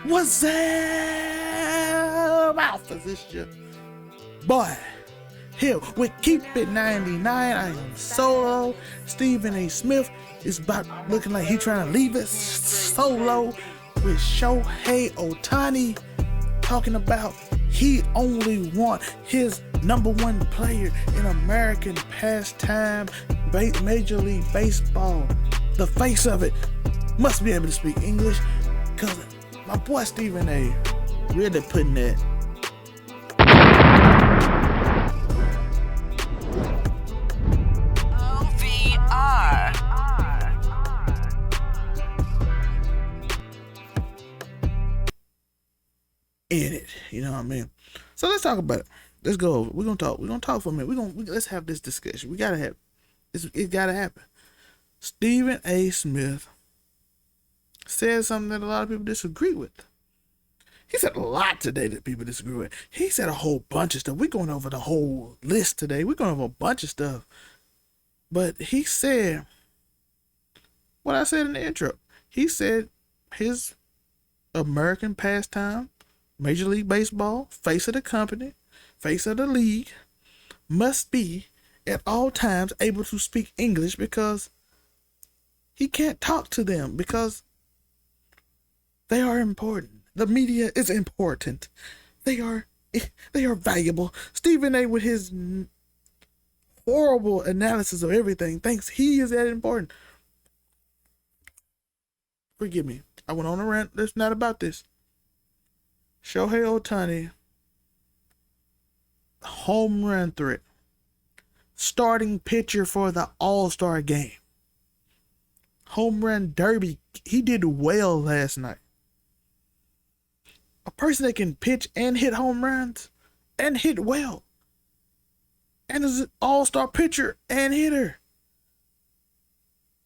What's up, Alpha? This your boy here with Keep It 99. I am solo. Stephen A. Smith is about looking like he trying to leave us solo with Shohei Ohtani talking about he only want his number one player in American pastime, Major League Baseball. The face of it must be able to speak English, because my boy Stephen A. really putting that OVR. in it. You know what I mean? So let's talk about it. Let's go over. We're gonna talk. We're gonna talk for a minute. Let's have this discussion. We gotta have it gotta happen. Stephen A. Smith said something that a lot of people disagree with. He said a lot today that people disagree with. He said a whole bunch of stuff. We're going over the whole list today. We're going over a bunch of stuff. But he said what I said in the intro. He said his American pastime, Major League Baseball, face of the company, face of the league, must be at all times able to speak English, because he can't talk to them because they are important. The media is important. They are valuable. Stephen A. with his horrible analysis of everything thinks he is that important. Forgive me. I went on a rant. That's not about this. Shohei Ohtani, home run threat, starting pitcher for the All-Star game, home run derby. He did well last night. A person that can pitch and hit home runs and hit well, and is an all-star pitcher and hitter.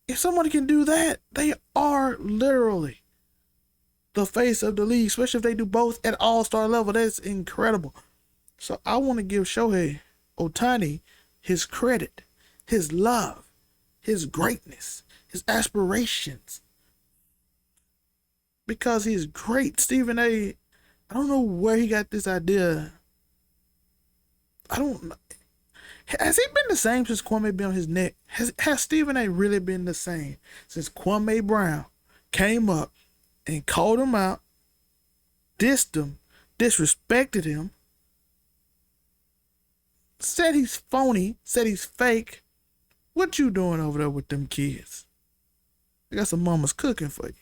If somebody can do that, they are literally the face of the league, especially if they do both at all-star level. That's incredible. So I want to give Shohei Ohtani his credit, his love, his greatness, his aspirations, because he's great. Stephen A., I don't know where he got this idea. I don't know. Has he been the same since Kwame been on his neck? Has Stephen A. really been the same since Kwame Brown came up and called him out, dissed him, disrespected him, said he's phony, said he's fake? What you doing over there with them kids? I got some mamas cooking for you.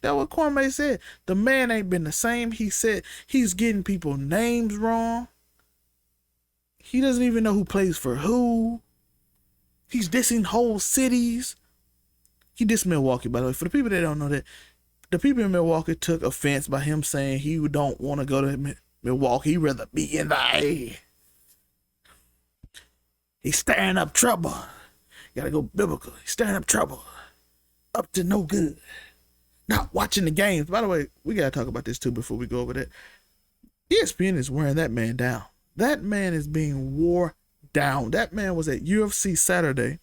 That's what Kwame said. The man ain't been the same. He said he's getting people names wrong. He doesn't even know who plays for who. He's dissing whole cities. He dissed Milwaukee, by the way. For the people that don't know that, the people in Milwaukee took offense by him saying he don't want to go to Milwaukee. He'd rather be in the A. He's stirring up trouble. You gotta go biblical. He's stirring up trouble. Up to no good. Not watching the games. By the way, we gotta talk about this too before we go over that. ESPN is wearing that man down. That man is being wore down. That man was at UFC Saturday.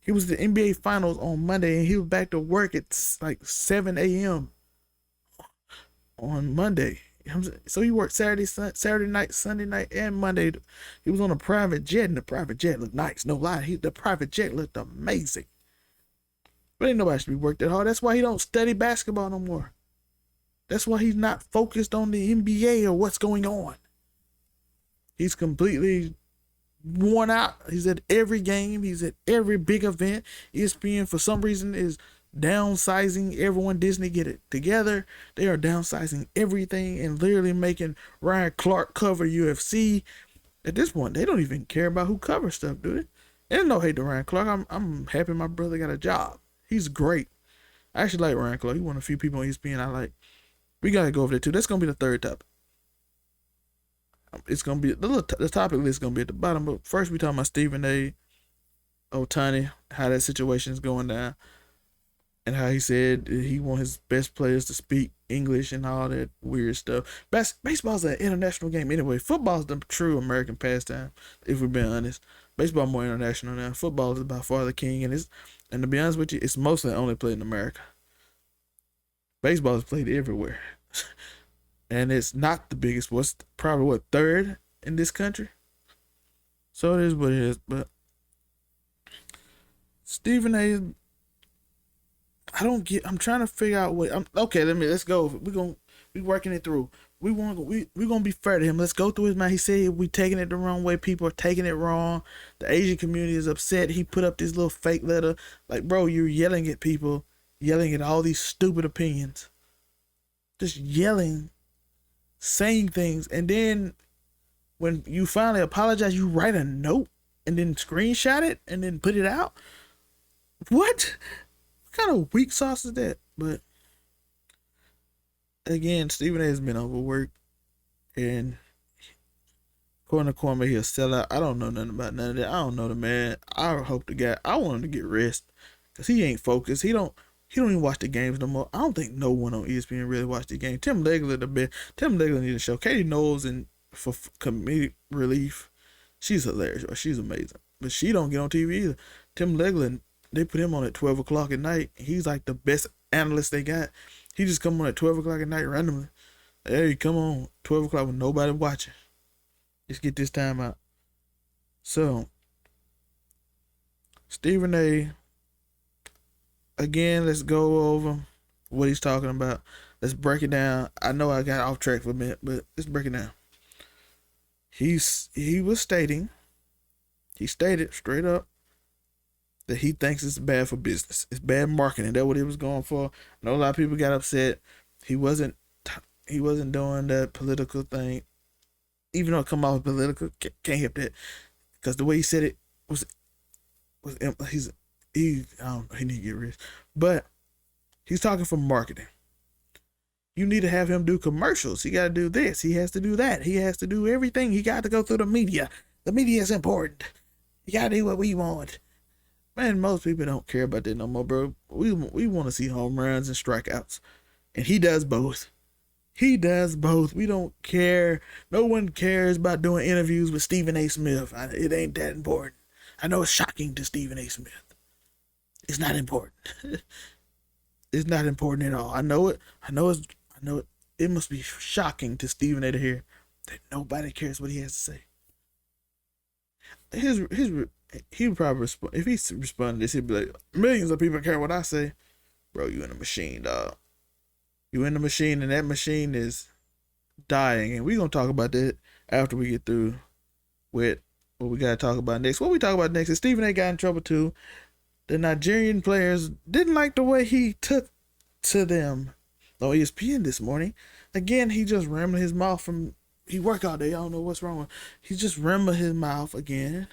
He was at the NBA Finals on Monday, and he was back to work at like 7 a.m. on Monday. So he worked Saturday night, Sunday night, and Monday. He was on a private jet, and the private jet looked nice. No lie, the private jet looked amazing. But ain't nobody should be worked that hard. That's why he don't study basketball no more. That's why he's not focused on the NBA or what's going on. He's completely worn out. He's at every game. He's at every big event. ESPN, for some reason, is downsizing everyone. Disney get it together. They are downsizing everything and literally making Ryan Clark cover UFC. At this point, they don't even care about who covers stuff, do they? And no hate to Ryan Clark. I'm happy my brother got a job. He's great. I actually like Ryan Clark. He's one of the few people on ESPN I like. We got to go over there too. That's going to be the third topic. It's going to be, the topic list is going to be at the bottom. But first we talking about Stephen A. Ohtani, how that situation is going down, and how he said he want his best players to speak English and all that weird stuff. Baseball's an international game anyway. Football's the true American pastime, if we're being honest. Baseball more international now. Football is by far the king, and to be honest with you, it's mostly only played in America. Baseball is played everywhere. And it's not the biggest sport. It's probably what, third in this country? So it is what it is. But Stephen A. I'm trying to figure out what okay, let's go. We working it through. We gonna be fair to him. Let's go through his mind. He said we taking it the wrong way. People are taking it wrong. The Asian community is upset. He put up this little fake letter. Like, bro, you're yelling at people, yelling at all these stupid opinions. Just yelling, saying things, and then when you finally apologize, you write a note and then screenshot it and then put it out. What kind of weak sauce is that? But again, Stephen A. has been overworked, and according to Kwame, he'll sell out. I don't know nothing about none of that. I don't know the man. I hope the guy. I want him to get rest, cause he ain't focused. He don't even watch the games no more. I don't think no one on ESPN really watched the game. Tim Legler the best. Tim Legler need a show. Katie Knowles and for comedic relief, she's hilarious. She's amazing, but she don't get on TV either. Tim Legler, they put him on at 12 o'clock at night. He's like the best analyst they got. He just come on at 12 o'clock at night randomly. Hey, come on, 12 o'clock with nobody watching. Just get this time out. So, Stephen A. Again, let's go over what he's talking about. Let's break it down. I know I got off track for a minute, but let's break it down. He stated straight up that he thinks it's bad for business. It's bad marketing. That's what he was going for. I know a lot of people got upset. He wasn't doing that political thing. Even though it come off political, can't help that. Because the way he said it was he need to get rich. But he's talking for marketing. You need to have him do commercials. He got to do this. He has to do that. He has to do everything. He got to go through the media. The media is important. You got to do what we want. Man, most people don't care about that no more, bro. We want to see home runs and strikeouts. And he does both. He does both. We don't care. No one cares about doing interviews with Stephen A. Smith. It ain't that important. I know it's shocking to Stephen A. Smith. It's not important. It's not important at all. I know it. It must be shocking to Stephen A. to hear that nobody cares what he has to say. He would probably respond. If he responded to this, he'd be like, millions of people care what I say. Bro, you in a machine, dog. You in the machine, and that machine is dying. And we're going to talk about that after we get through with what we got to talk about next. What we talk about next is Stephen A. got in trouble too. The Nigerian players didn't like the way he took to them on ESPN this morning. Again, he just rambling his mouth he worked all day. I don't know what's wrong with him. He just rambling his mouth again,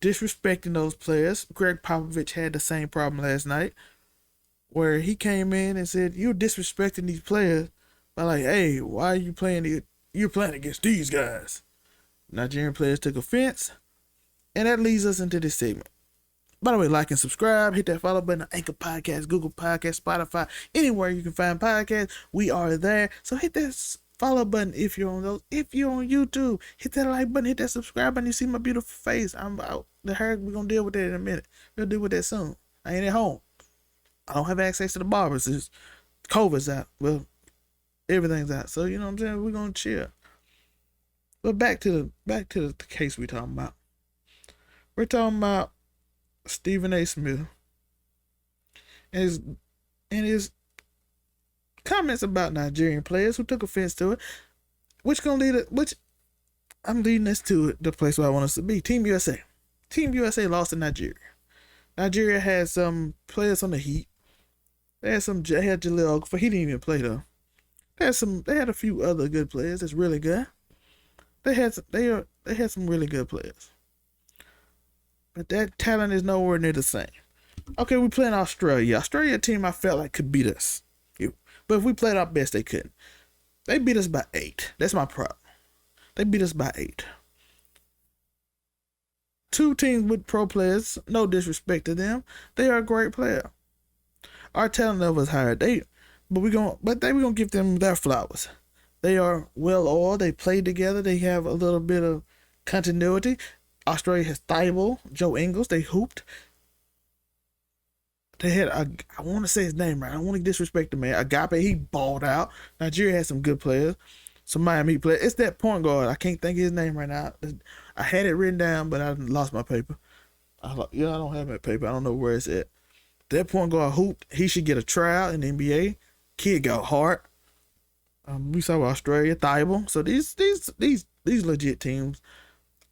disrespecting those players. Greg Popovich had the same problem last night, where he came in and said, you're disrespecting these players by like, hey, why are you playing? You're playing against these guys. Nigerian players took offense, and that leads us into this segment. By the way, like and subscribe. Hit that follow button on Anchor Podcast, Google Podcast, Spotify, anywhere you can find podcasts. We are there. So hit that follow button if you're on those. If you're on YouTube, hit that like button, hit that subscribe button. You see my beautiful face. I'm out. We're going to deal with that in a minute. We'll deal with that soon. I ain't at home. I don't have access to the barbers. It's COVID's out. Well, everything's out. So, you know what I'm saying? We're going to chill. But back to the case we're talking about. We're talking about Stephen A. Smith and his comments about Nigerian players who took offense to it, which I'm leading us to the place where I want us to be. Team USA. Team USA lost to Nigeria. Nigeria had some players on the Heat. They had Jaleel Okafor. He didn't even play though. They had a few other good players that's really good. They had some really good players. But that talent is nowhere near the same. Okay, we playing Australia. Australia team I felt like could beat us. But if we played our best, they couldn't. They beat us by 8. That's my problem. They beat us by 8. 2 teams with pro players, no disrespect to them. They are a great player. Our talent level is higher. We're gonna give them their flowers. They are well oiled. They play together. They have a little bit of continuity. Australia has Thibault, Joe Ingles. They hooped. They had I want to say his name right. I don't want to disrespect the man. Agape, he balled out. Nigeria had some good players. Some Miami Heat players. It's that point guard. I can't think of his name right now. I had it written down, but I lost my paper. I don't have my paper. I don't know where it's at. That point guard hooped. He should get a tryout in the NBA. Kid got hard. We saw Australia, Thibault. So these legit teams.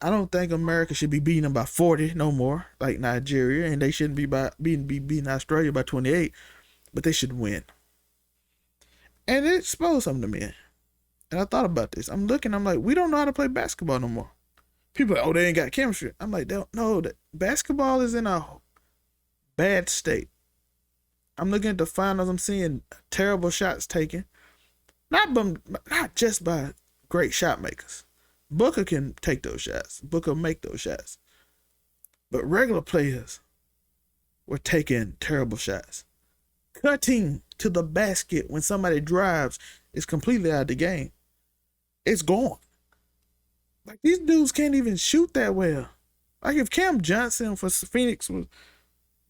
I don't think America should be beating them by 40 no more, like Nigeria, and they shouldn't be beating Australia by 28, but they should win. And it exposed something to me. And I thought about this. I'm like, we don't know how to play basketball no more. People are like, oh, they ain't got chemistry. I'm like, no, basketball is in a bad state. I'm looking at the finals. I'm seeing terrible shots taken. Not just by great shot makers. Booker can take those shots. Booker make those shots. But regular players were taking terrible shots. Cutting to the basket when somebody drives is completely out of the game. It's gone. Like, these dudes can't even shoot that well. Like, if Cam Johnson for Phoenix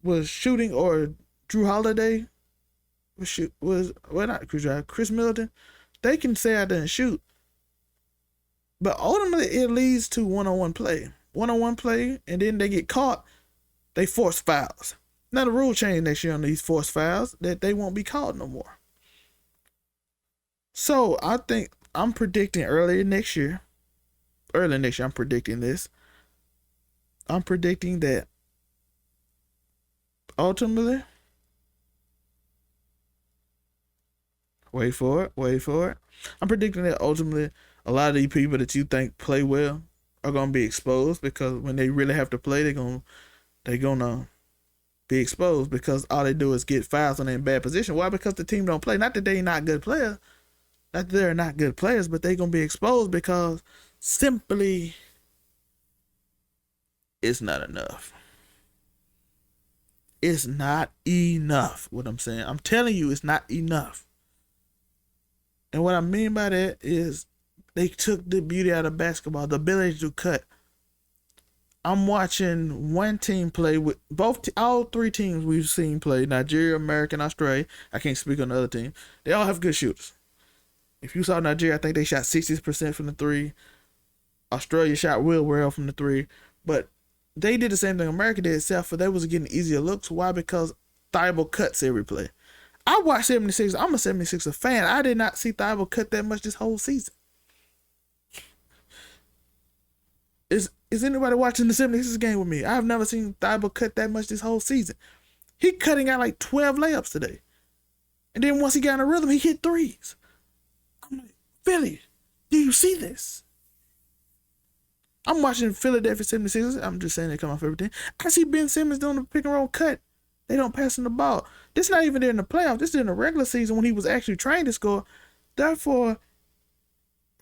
was shooting, or Drew Holiday not Chris Middleton, they can say I didn't shoot. But ultimately, it leads to one-on-one play. One-on-one play, and then they get caught. They force fouls. Now, the rule change next year on these forced fouls that they won't be called no more. So, I think I'm predicting early next year, I'm predicting this. I'm predicting that ultimately, wait for it. I'm predicting that ultimately, a lot of these people that you think play well are gonna be exposed, because when they really have to play, they're gonna be exposed, because all they do is get fouls when they're in bad position. Why? Because the team don't play. Not that they're not good players. Not that they're not good players, but they're gonna be exposed because simply it's not enough. It's not enough. What I'm saying, I'm telling you, it's not enough. And what I mean by that is, they took the beauty out of basketball, the ability to cut. I'm watching one team play with all three teams we've seen play, Nigeria, America, and Australia. I can't speak on the other team. They all have good shooters. If you saw Nigeria, I think they shot 60% from the three. Australia shot real well from the three. But they did the same thing America did, except for they was getting easier looks. Why? Because Thibault cuts every play. I watched 76. I'm a 76er fan. I did not see Thibault cut that much this whole season. Is anybody watching the 76ers game with me? I have never seen Thibault cut that much this whole season. He cutting out like 12 layups today. And then once he got in a rhythm, he hit threes. I'm like, Philly, do you see this? I'm watching Philadelphia 76ers. I'm just saying they come off everything. I see Ben Simmons doing the pick and roll cut. They don't pass him the ball. This is not even in the playoffs. This is in the regular season when he was actually trained to score. Therefore,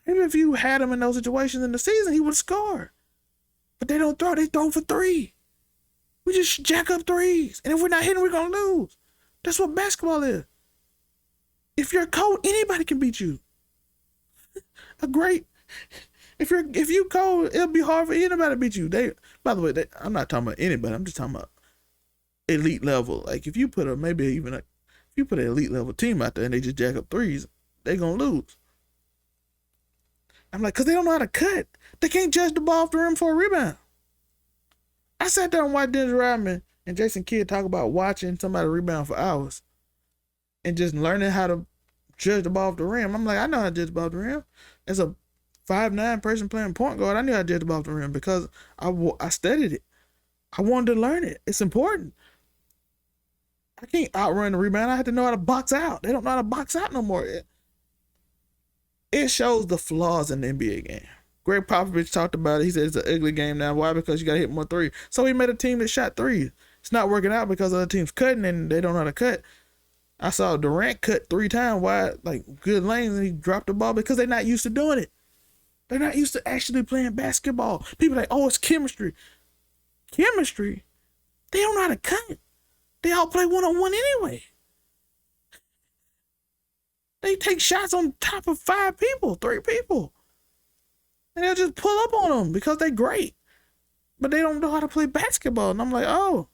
even if you had him in those situations in the season, he would score. But they don't throw. They throw for three. We just jack up threes. And if we're not hitting, we're going to lose. That's what basketball is. If you're cold, anybody can beat you. If you cold, it'll be hard for anybody to beat you. By the way, I'm not talking about anybody. I'm just talking about elite level. Like, if you put an elite level team out there and they just jack up threes, they're going to lose. I'm like, because they don't know how to cut. They can't judge the ball off the rim for a rebound. I sat there and watched Dennis Rodman and Jason Kidd talk about watching somebody rebound for hours and just learning how to judge the ball off the rim. I'm like, I know how to judge the ball off the rim. As a 5'9" person playing point guard, I knew how to judge the ball off the rim because I studied it. I wanted to learn it. It's important. I can't outrun the rebound. I have to know how to box out. They don't know how to box out no more. It shows the flaws in the NBA game. Greg Popovich talked about it. He said it's an ugly game now. Why? Because you got to hit more threes. So he made a team that shot threes. It's not working out because other teams cutting and they don't know how to cut. I saw Durant cut 3 times wide, like good lanes, and he dropped the ball because they're not used to doing it. They're not used to actually playing basketball. People are like, oh, it's chemistry. Chemistry? They don't know how to cut. They all play one-on-one anyway. They take shots on top of 5 people, 3 people. And they'll just pull up on them because they're great. But they don't know how to play basketball. And I'm like, oh.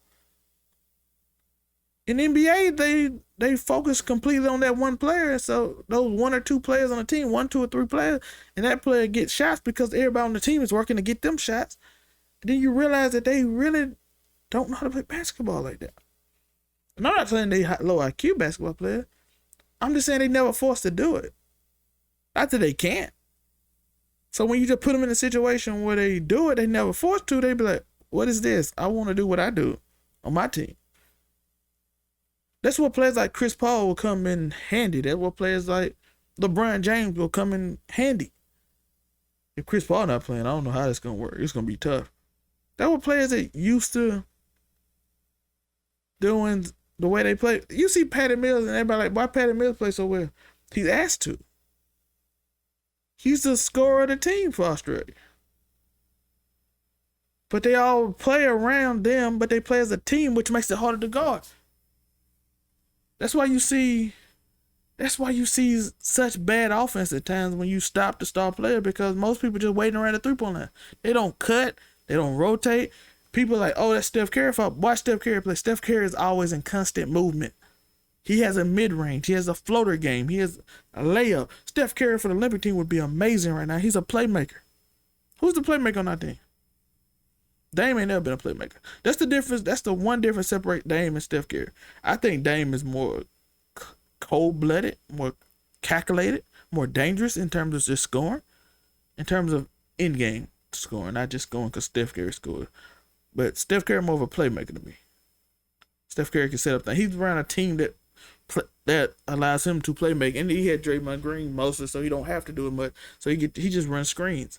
In the NBA, they focus completely on that one player. So those one or two players on the team, 1, 2, or 3 players, and that player gets shots because everybody on the team is working to get them shots. And then you realize that they really don't know how to play basketball like that. And I'm not saying they low IQ basketball players. I'm just saying they never forced to do it. Not that they can't. So when you just put them in a situation where they do it, they never forced to, they be like, what is this? I want to do what I do on my team. That's what players like Chris Paul will come in handy. That's what players like LeBron James will come in handy. If Chris Paul not playing, I don't know how that's going to work. It's going to be tough. That's what players that used to doing the way they play. You see Patty Mills and everybody like, why Patty Mills play so well? He's asked to. He's the scorer of the team for Australia. But they all play around them, but they play as a team, which makes it harder to guard. That's why you see such bad offense at times when you stop the star player, because most people just waiting around the 3-point line. They don't cut. They don't rotate. People are like, oh, that's Steph Curry. If I watch Steph Curry play, Steph Curry is always in constant movement. He has a mid-range. He has a floater game. He has a layup. Steph Curry for the Olympic team would be amazing right now. He's a playmaker. Who's the playmaker on that team? Dame ain't never been a playmaker. That's the difference. That's the one difference separate Dame and Steph Curry. I think Dame is more cold-blooded, more calculated, more dangerous in terms of just scoring, in terms of in-game scoring, not just scoring because Steph Curry scored. But Steph Curry more of a playmaker to me. Steph Curry can set up things. He's around a team that allows him to play make, and he had Draymond Green mostly, so he don't have to do it much. So he just runs screens.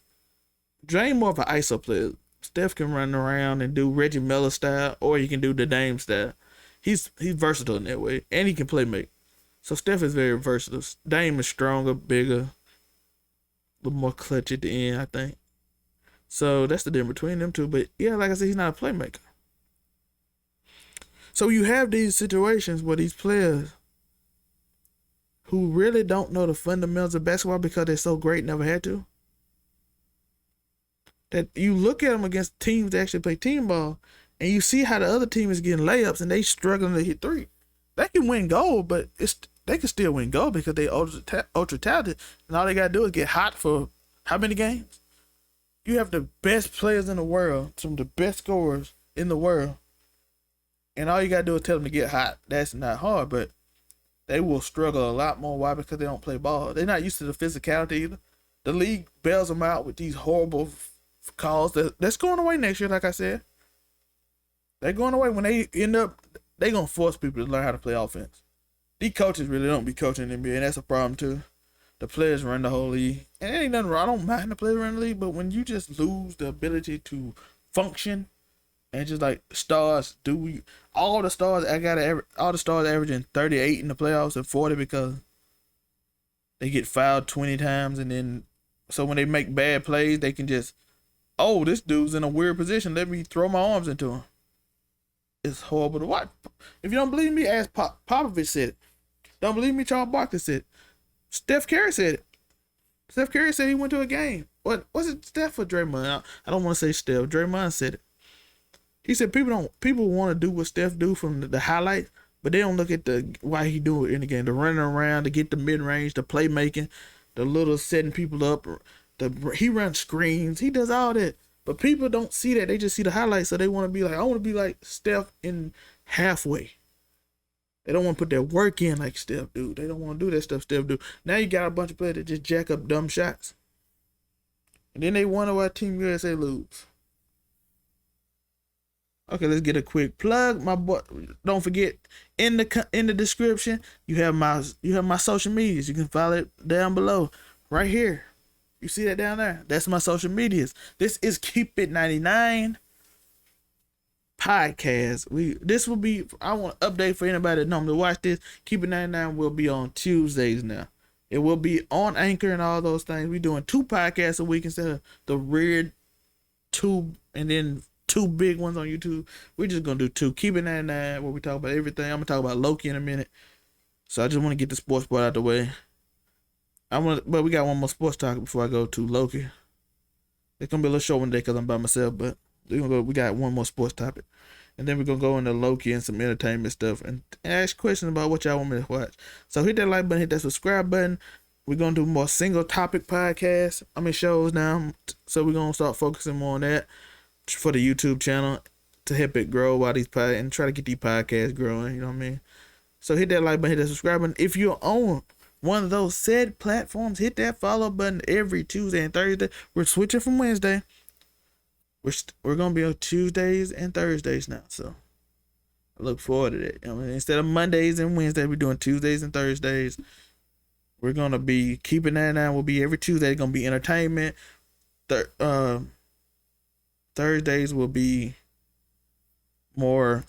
Dame more of an ISO player. Steph can run around and do Reggie Miller style, or he can do the Dame style. He's versatile in that way, and he can play make. So Steph is very versatile. Dame is stronger, bigger, a little more clutch at the end, I think. So that's the difference between them two. But yeah, like I said, he's not a playmaker. So you have these situations where these players who really don't know the fundamentals of basketball because they're so great never had to, that you look at them against teams that actually play team ball, and you see how the other team is getting layups and they struggling to hit 3. They can win gold, but they can still win gold because they ultra talented, and all they gotta do is get hot for how many games? You have the best players in the world, some of the best scorers in the world, and all you gotta do is tell them to get hot. That's not hard, but they will struggle a lot more. Why? Because they don't play ball. They're not used to the physicality either. The league bails them out with these horrible calls that's going away next year. Like I said, they're going away when they end up. They're gonna force people to learn how to play offense. These coaches really don't be coaching in the NBA, and that's a problem too. The players run the whole league, and it ain't nothing wrong. I don't mind the players running the league, but when you just lose the ability to function, and just like stars all the stars averaging 38 in the playoffs and 40 because they get fouled 20 times, and then so when they make bad plays, they can just, oh, this dude's in a weird position. Let me throw my arms into him. It's horrible to watch. If you don't believe me, ask Popovich said it. Don't believe me, Charles Barkley said it. Steph Curry said it. Steph Curry said he went to a game. What was it, Steph or Draymond? I don't want to say Steph. Draymond said it. He said people want to do what Steph do from the highlights, but they don't look at why he do it in the game. The running around, to get the mid range, the playmaking, the little setting people up. He runs screens. He does all that. But people don't see that. They just see the highlights, so they want to be like, I want to be like Steph in halfway. They don't want to put their work in like Steph do. They don't want to do that stuff Steph do. Now you got a bunch of players that just jack up dumb shots. And then they wonder why Team USA lose. Okay, let's get a quick plug. My boy, don't forget, in the description, you have my social medias. You can follow it down below. Right here. You see that down there? That's my social medias. This is Keep It 99 podcast. This will be, I want to update for anybody that normally watch this. Keep It 99 will be on Tuesdays now. It will be on Anchor and all those things. We're doing 2 podcasts a week instead of the weird 2 and then 2 big ones on YouTube. We're just gonna do 2. Keep It 99 where we talk about everything. I'm gonna talk about Loki in a minute. So I just want to get the sports part out the way. But we got one more sports talk before I go to Loki. It's gonna be a little short one day because I'm by myself, but we got one more sports topic. And then we're going to go into Loki and some entertainment stuff and ask questions about what y'all want me to watch. So hit that like button, hit that subscribe button. We're going to do more single topic podcasts. Shows now. So we're going to start focusing more on that for the YouTube channel to help it grow while these and try to get these podcasts growing. You know what I mean? So hit that like button, hit that subscribe button. If you're on one of those said platforms, hit that follow button every Tuesday and Thursday. We're switching from Wednesday. We're going to be on Tuesdays and Thursdays now. So I look forward to that. Instead of Mondays and Wednesdays, we're doing Tuesdays and Thursdays. We're going to be keeping that now. We'll be every Tuesday. It's going to be entertainment. Thursdays will be more.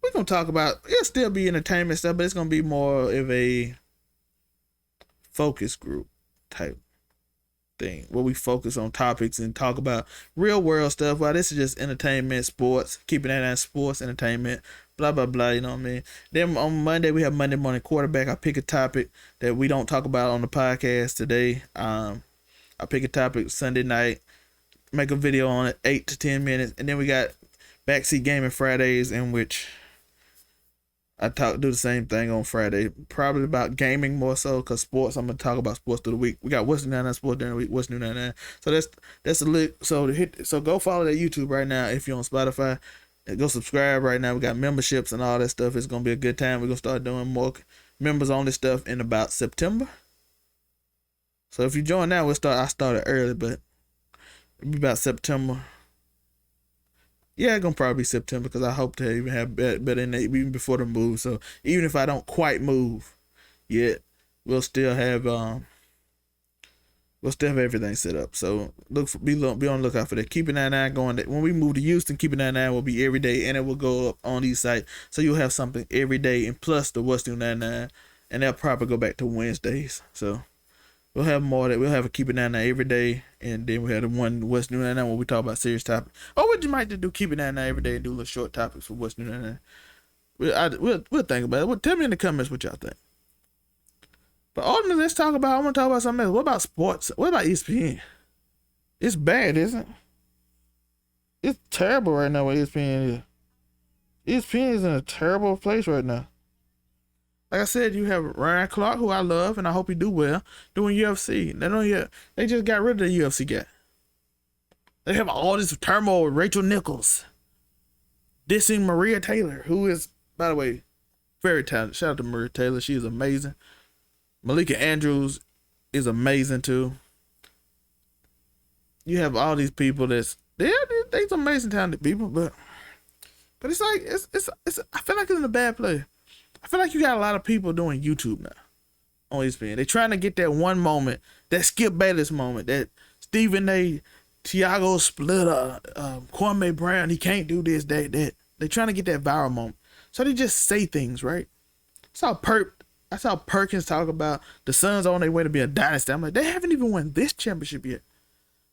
We're going to talk about, it'll still be entertainment stuff, but it's going to be more of a focus group type thing where we focus on topics and talk about real world stuff. While this is just entertainment, sports, keeping that as sports, entertainment, blah, blah, blah. You know what I mean? Then on Monday, we have Monday Morning Quarterback. I pick a topic that we don't talk about on the podcast today. I pick a topic Sunday night, make a video on it, 8 to 10 minutes. And then we got Backseat Gaming Fridays, in which I do the same thing on Friday, probably about gaming more so, because sports, I'm going to talk about sports through the week. We got What's New 99 Sports during the week, What's New 99. So that's a lick. So go follow that YouTube right now if you're on Spotify. Go subscribe right now. We got memberships and all that stuff. It's going to be a good time. We're going to start doing more members only stuff in about September. So if you join now, I started early, but it'll be about September. Yeah, it's going to probably be September, because I hope to even have better in even before the move. So even if I don't quite move yet, we'll still have everything set up. So be on the lookout for that. Keep an eye going. When we move to Houston, Keep an eye will be every day, and it will go up on these sites. So you'll have something every day, and plus the What's New 99, and they'll probably go back to Wednesdays. So we'll have more of that. We'll have a Keep an eye every day, and then we have the one What's New 99 where we talk about serious topics. Or we might just do Keep an eye every day and do little short topics for What's New 99. We'll think about it. Well, tell me in the comments what y'all think. But ultimately, I want to talk about something else. What about sports? What about ESPN? It's bad, isn't it? It's terrible right now where ESPN is. ESPN is in a terrible place right now. Like I said, you have Ryan Clark, who I love, and I hope he do well, doing UFC. They just got rid of the UFC guy. They have all this turmoil with Rachel Nichols dissing Maria Taylor, who is, by the way, very talented. Shout out to Maria Taylor. She is amazing. Malika Andrews is amazing too. You have all these people they're amazing talented people, but it's like it's I feel like it's in a bad place. I feel like you got a lot of people doing YouTube now on ESPN. They're trying to get that one moment, that Skip Bayless moment, that Stephen A. Thiago Splitter, Kwame Brown, he can't do this, that. They're trying to get that viral moment. So they just say things, right? I saw Perkins talk about the Suns on their way to be a dynasty. I'm like, they haven't even won this championship yet.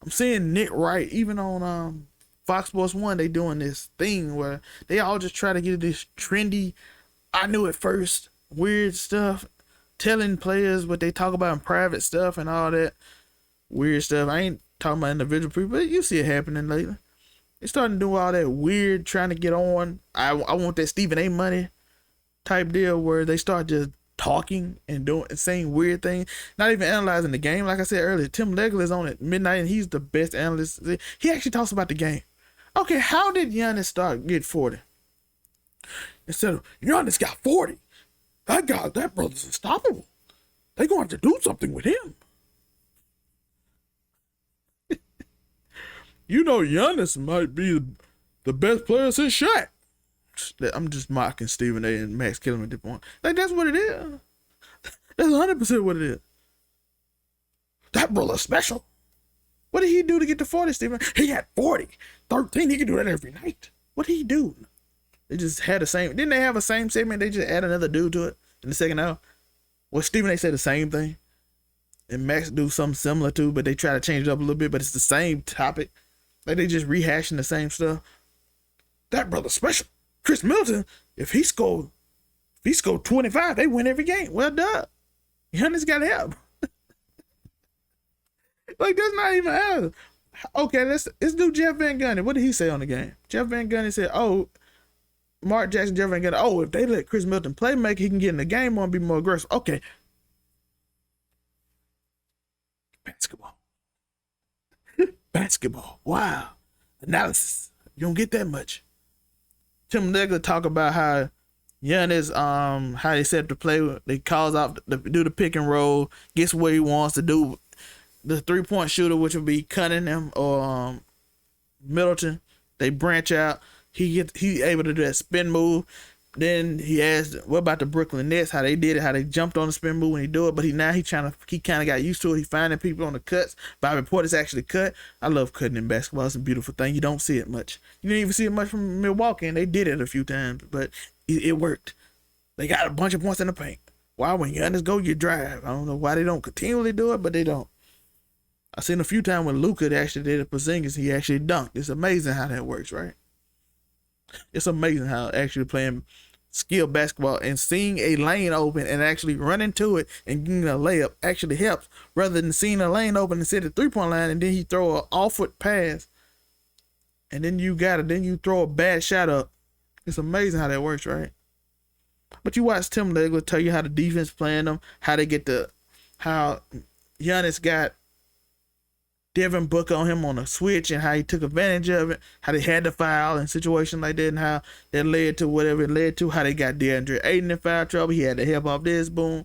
I'm seeing Nick Wright, even on Fox Sports 1, they doing this thing where they all just try to get this trendy, I knew it first, weird stuff, telling players what they talk about in private stuff and all that weird stuff. I ain't talking about individual people, but you see it happening lately. They starting to do all that weird, trying to get on. I want that Stephen A. money type deal where they start just talking and saying weird things, not even analyzing the game. Like I said earlier, Tim Legler is on at midnight, and he's the best analyst. He actually talks about the game. Okay, how did Giannis get 40? Instead of Giannis got 40, that brother's unstoppable. They gonna have to do something with him. Giannis might be the best player since Shaq. I'm just mocking Stephen A. and Max Kellerman at this point. Like, that's what it is. That's 100% what it is. That brother's special. What did he do to get to 40, Stephen? He had 40, 13. He could do that every night. What did he do? They just had the same. Didn't they have a same segment? They just add another dude to it in the second hour. Well, Stephen A. said the same thing. And Max do something similar too, but they try to change it up a little bit, but it's the same topic. Like, they just rehashing the same stuff. That brother's special. Chris Middleton, if he scored 25, they win every game. Well done. Giannis got help. Like, that's not even out. Okay, let's do Jeff Van Gundy. What did he say on the game? Jeff Van Gundy said, "Oh, Mark Jackson, Jeff Van Gundy. Oh, if they let Chris Middleton play make, he can get in the game more and be more aggressive." Okay, basketball, basketball. Wow, analysis. You don't get that much. Tim Legler talk about how Giannis, how they set up the play. They calls out, do the pick and roll, gets where he wants to do the 3-point shooter, which would be Cunningham or Middleton. They branch out. He able to do that spin move. Then he asked, "What about the Brooklyn Nets? How they did it? How they jumped on the spin move when he do it?" But he kind of got used to it. He finding people on the cuts. Bobby Portis actually cut. I love cutting in basketball. It's a beautiful thing. You don't see it much. You didn't even see it much from Milwaukee, and they did it a few times, but it worked. They got a bunch of points in the paint. Why, when Giannis go, you drive. I don't know why they don't continually do it, but they don't. I seen a few times when Luka actually did it for Porzingis. He actually dunked. It's amazing how that works, right? It's amazing how actually playing skill basketball and seeing a lane open and actually running to it and getting a layup actually helps, rather than seeing a lane open and sit at the 3-point line and then he throw an off-foot pass and then you throw a bad shot up. It's amazing how that works, right? But you watch Tim Legler tell you how the defense playing them, how Giannis got Devin Booker on him on a switch and how he took advantage of it, how they had to foul in situations like that, and how that led to whatever it led to, how they got DeAndre Ayton in foul trouble. He had to help off this, boom.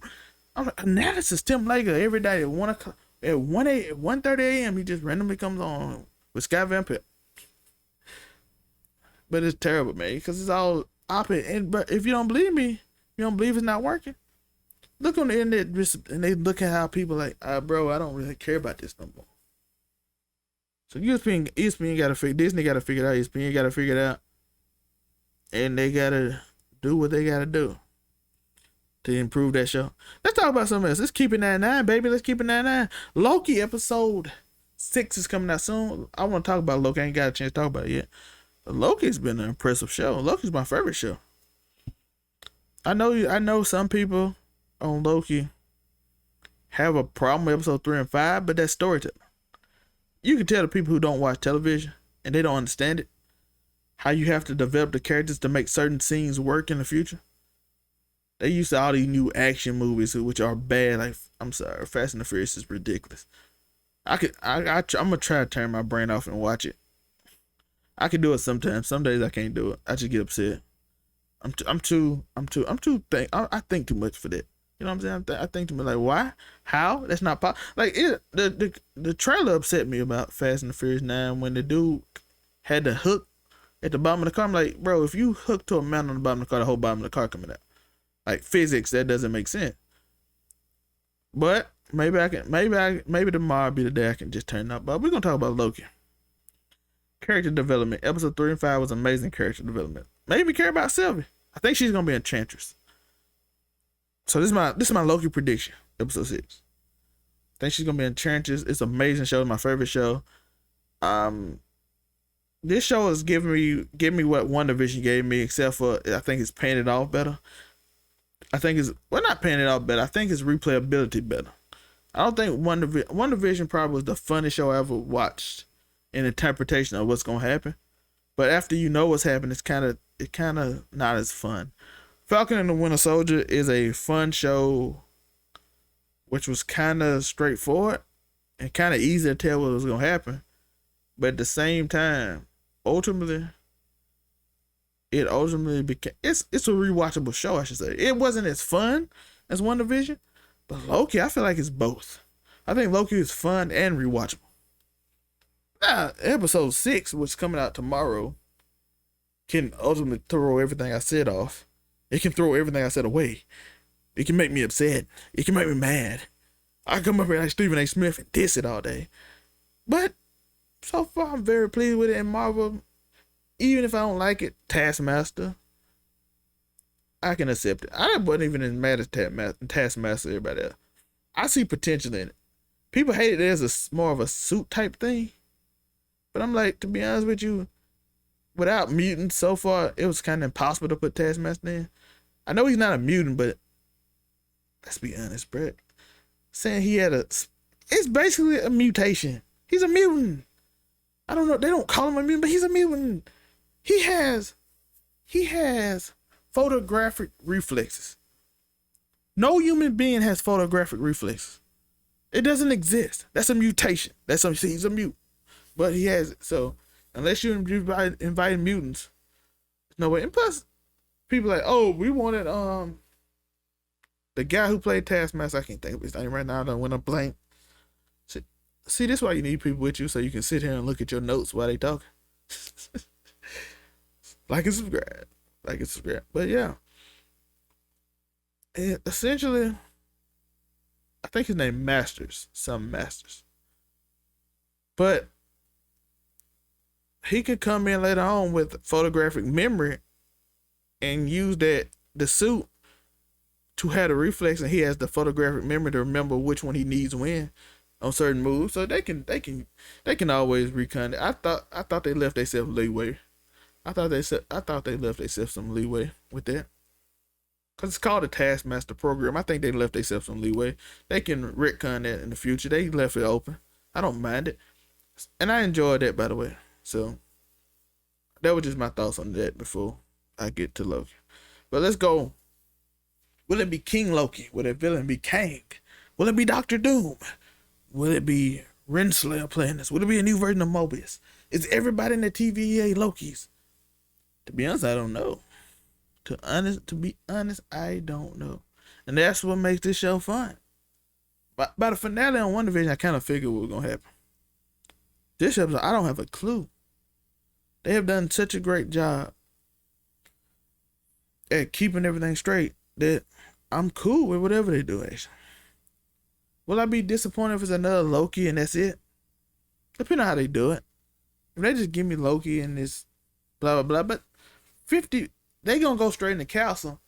I'm like, analysis, Tim Legler, every day at 1:30 a.m. he just randomly comes on with Scott Van Pelt. But it's terrible, man, because it's all opposite. But if you don't believe me, you don't believe it's not working, look on the internet and they look at how people like, bro, I don't really care about this no more. So ESPN got to figure, Disney got to figure it out, ESPN got to figure it out, and they got to do what they got to do to improve that show. Let's talk about something else. Let's keep it 99, baby. Let's keep it 99. Loki episode 6 is coming out soon. I want to talk about Loki. I ain't got a chance to talk about it yet. But Loki's been an impressive show. Loki's my favorite show. I know some people on Loki have a problem with episode 3 and 5, but that's storytelling. You can tell the people who don't watch television and they don't understand it, how you have to develop the characters to make certain scenes work in the future. They used to all these new action movies, which are bad. Like, I'm sorry, Fast and the Furious is ridiculous. I'm gonna try to turn my brain off and watch it. I can do it sometimes. Some days I can't do it. I just get upset. I think too much for that. You know what I'm saying? I think to me like, why? How? That's not possible. Like the trailer upset me about Fast and the Furious 9 when the dude had the hook at the bottom of the car. I'm like, bro, if you hook to a mountain on the bottom of the car, the whole bottom of the car coming out. Like physics, that doesn't make sense. But maybe tomorrow will be the day I can just turn it up. But we're gonna talk about Loki. Character development. Episode 3 and 5 was amazing character development. Made me care about Sylvie. I think she's gonna be Enchantress. So this is my Loki prediction. Episode 6. I think she's gonna be Enchantress. It's an amazing show. It's my favorite show. This show is giving me what WandaVision gave me, except for I think it's paying it off better. I think it's not paying it off better. I think it's replayability better. I don't think WandaVision probably was the funniest show I ever watched in interpretation of what's gonna happen. But after you know what's happening, it's kind of not as fun. Falcon and the Winter Soldier is a fun show, which was kind of straightforward and kind of easy to tell what was gonna happen. But at the same time, ultimately became it's a rewatchable show, I should say. It wasn't as fun as WandaVision, but Loki, I feel like it's both. I think Loki is fun and rewatchable. Now, episode 6, which is coming out tomorrow, can ultimately throw everything I said off. It can throw everything I said away. It can make me upset. It can make me mad. I come up here like Stephen A. Smith and diss it all day. But so far, I'm very pleased with it. And Marvel, even if I don't like it, Taskmaster, I can accept it. I wasn't even as mad as Taskmaster, everybody else. I see potential in it. People hate it as more of a suit type thing. But I'm like, to be honest with you, without mutants, so far, it was kind of impossible to put Taskmaster in. I know he's not a mutant, but let's be honest, Brett. Saying he had it's basically a mutation. He's a mutant. I don't know. They don't call him a mutant, but he's a mutant. He has photographic reflexes. No human being has photographic reflexes. It doesn't exist. That's a mutation. He's a mutant, but he has it. So unless you invite mutants, no way. And plus, people like, oh, we wanted the guy who played Taskmaster. I can't think of his name right now. I don't want to blank. See, this is why you need people with you, so you can sit here and look at your notes while they talk. Like and subscribe. But yeah, and essentially, I think his name Masters. But he could come in later on with photographic memory and use the suit to have the reflex, and he has the photographic memory to remember which one he needs when on certain moves. So they can always recon it. I thought they left themselves leeway. I thought they left themselves some leeway with that. Cause it's called a Taskmaster program. I think they left themselves some leeway. They can retcon that in the future. They left it open. I don't mind it, and I enjoyed that, by the way. So that was just my thoughts on that before I get to Loki. But let's go. Will it be King Loki? Will the villain be Kang? Will it be Doctor Doom? Will it be Renslayer playing this? Will it be a new version of Mobius? Is everybody in the TVA Lokis? To be honest, I don't know. To be honest, I don't know. And that's what makes this show fun. By the finale on WandaVision, I kind of figured what was going to happen. This episode, I don't have a clue. They have done such a great job at keeping everything straight that I'm cool with whatever they do, actually. Will I be disappointed if it's another Loki and that's it? Depending on how they do it. If they just give me Loki and this blah, blah, blah. But 50, they going to go straight in the castle.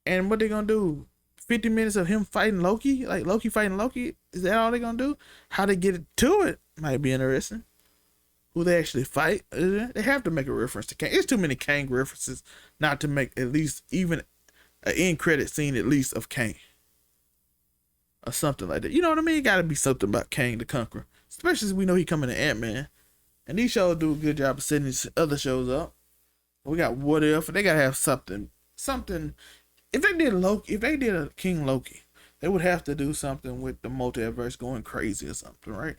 And what they going to do? 50 minutes of him fighting Loki? Like Loki fighting Loki? Is that all they going to do? How they get it to it might be interesting. Who they actually fight? They have to make a reference to Kang. It's too many Kang references not to make at least even an end credit scene at least of Kang. Or something like that. You know what I mean? It got to be something about Kang the Conqueror. Especially since we know he coming to Ant-Man. And these shows do a good job of setting these other shows up. We got What If. They got to have something. If they did a King Loki, they would have to do something with the multiverse going crazy or something, right?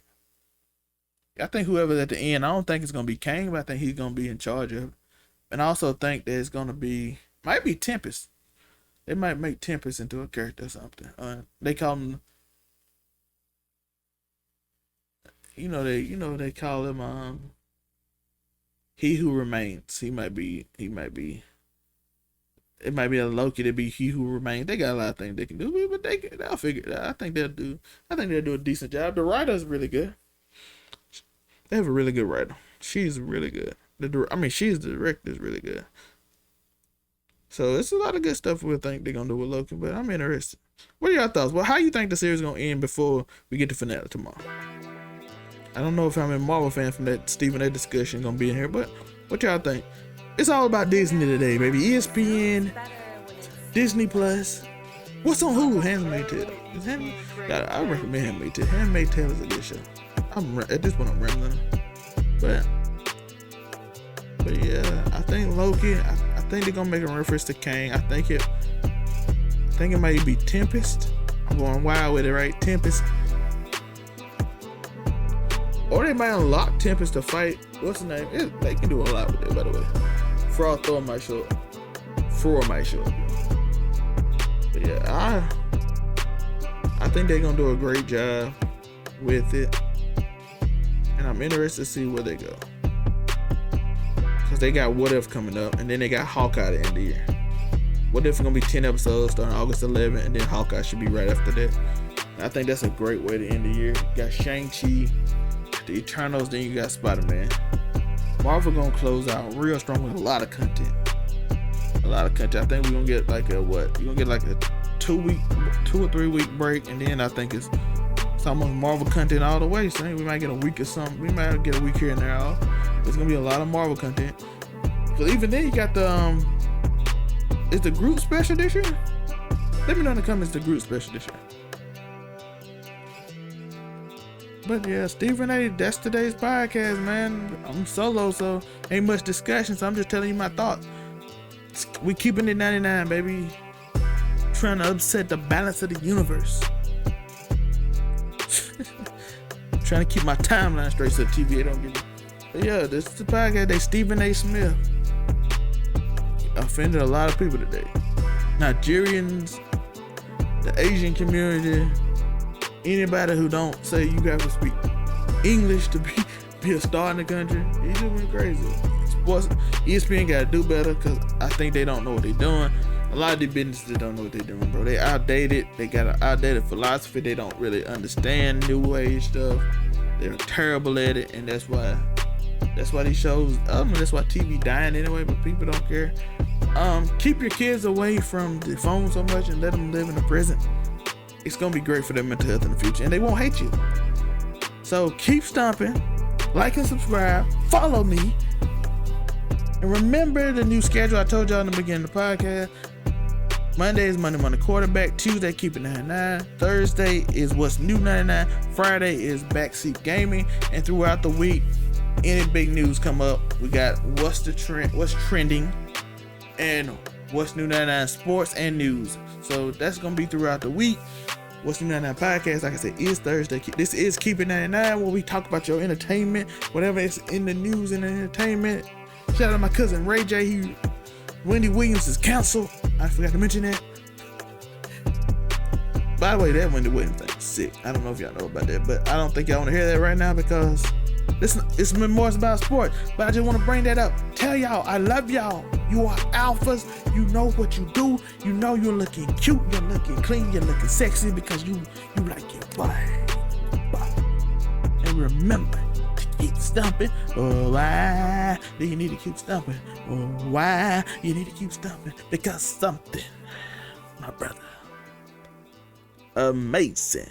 I think whoever's at the end, I don't think it's going to be Kang, but I think he's going to be in charge of it. And I also think that it's going to might be Tempest. They might make Tempest into a character or something. They call him, they call him He Who Remains. It might be a Loki to be He Who Remains. They got a lot of things they can do, but they'll figure it out. I think they'll do a decent job. The writer's really good. They have a really good writer. She's really good. The director's really good. So it's a lot of good stuff we think they're gonna do with Loki, but I'm interested. What are y'all thoughts? Well, how you think the series is gonna end before we get to finale tomorrow? I don't know if I'm a Marvel fan from that Stephen A discussion gonna be in here, but what y'all think? It's all about Disney today, baby. ESPN, Disney Plus. What's on Hulu? Handmaid's Tale. I recommend Handmaid's Tale. Handmaid's Tale is a good show. At this point I'm rambling, but yeah, I think Loki. I think they're gonna make a reference to Kang. I think it might be Tempest. I'm going wild with it, right? Tempest. Or they might unlock Tempest to fight. What's the name? They can do a lot with it, by the way. Thor might show up. But yeah, I think they're gonna do a great job with it. And I'm interested to see where they go. Because they got What If coming up, and then they got Hawkeye at the end of the year. What If is going to be 10 episodes starting August 11th, and then Hawkeye should be right after that. And I think that's a great way to end the year. You got Shang-Chi, the Eternals, then you got Spider-Man. Marvel going to close out real strong with a lot of content. I think we're going to get like a 2 or 3 week break, and then I think it's almost Marvel content all the way. So we might get a week or something. We might get a week here and there off. There's gonna be a lot of Marvel content. But even then, you got the is the Groot special this year? Let me know in the comments the Groot special this year. But yeah, Stephen A, that's today's podcast, man. I'm solo, so ain't much discussion, so I'm just telling you my thoughts. We keeping it 99, baby. Trying to upset the balance of the universe. Trying to keep my timeline straight so TVA don't get me. But yeah, this is the podcast. They Stephen A. Smith offended a lot of people today. Nigerians, the Asian community, anybody who don't say you have to speak English to be a star in the country. He just went crazy. Sports, ESPN got to do better because I think they don't know what they're doing. A lot of these businesses don't know what they're doing, bro. They outdated. They got an outdated philosophy. They don't really understand new age stuff. They're terrible at it, and that's why these shows. That's why TV dying anyway. But people don't care. Keep your kids away from the phone so much and let them live in the present. It's gonna be great for their mental health in the future, and they won't hate you. So keep stomping, like and subscribe, follow me, and remember the new schedule I told y'all in the beginning of the podcast. Monday is Monday quarterback. Tuesday, keep it 99. Thursday is what's new 99. Friday is backseat gaming. And throughout the week, any big news come up, we got what's trending, and what's new 99 sports and news. So that's gonna be throughout the week. What's new 99 podcast, like I said, is Thursday. This is Keep It 99, where we talk about your entertainment, whatever is in the news and entertainment. Shout out to my cousin Ray J. Wendy Williams is canceled. I forgot to mention that. By the way, that Wendy Williams thing is sick. I don't know if y'all know about that, but I don't think y'all want to hear that right now because it's more about sports. But I just want to bring that up. Tell y'all I love y'all. You are alphas. You know what you do. You know you're looking cute. You're looking clean. You're looking sexy because you like your body. And remember to keep stumping. Oh, why do you need to keep stumping? Oh, why you need to keep stumping? Because something, my brother, amazing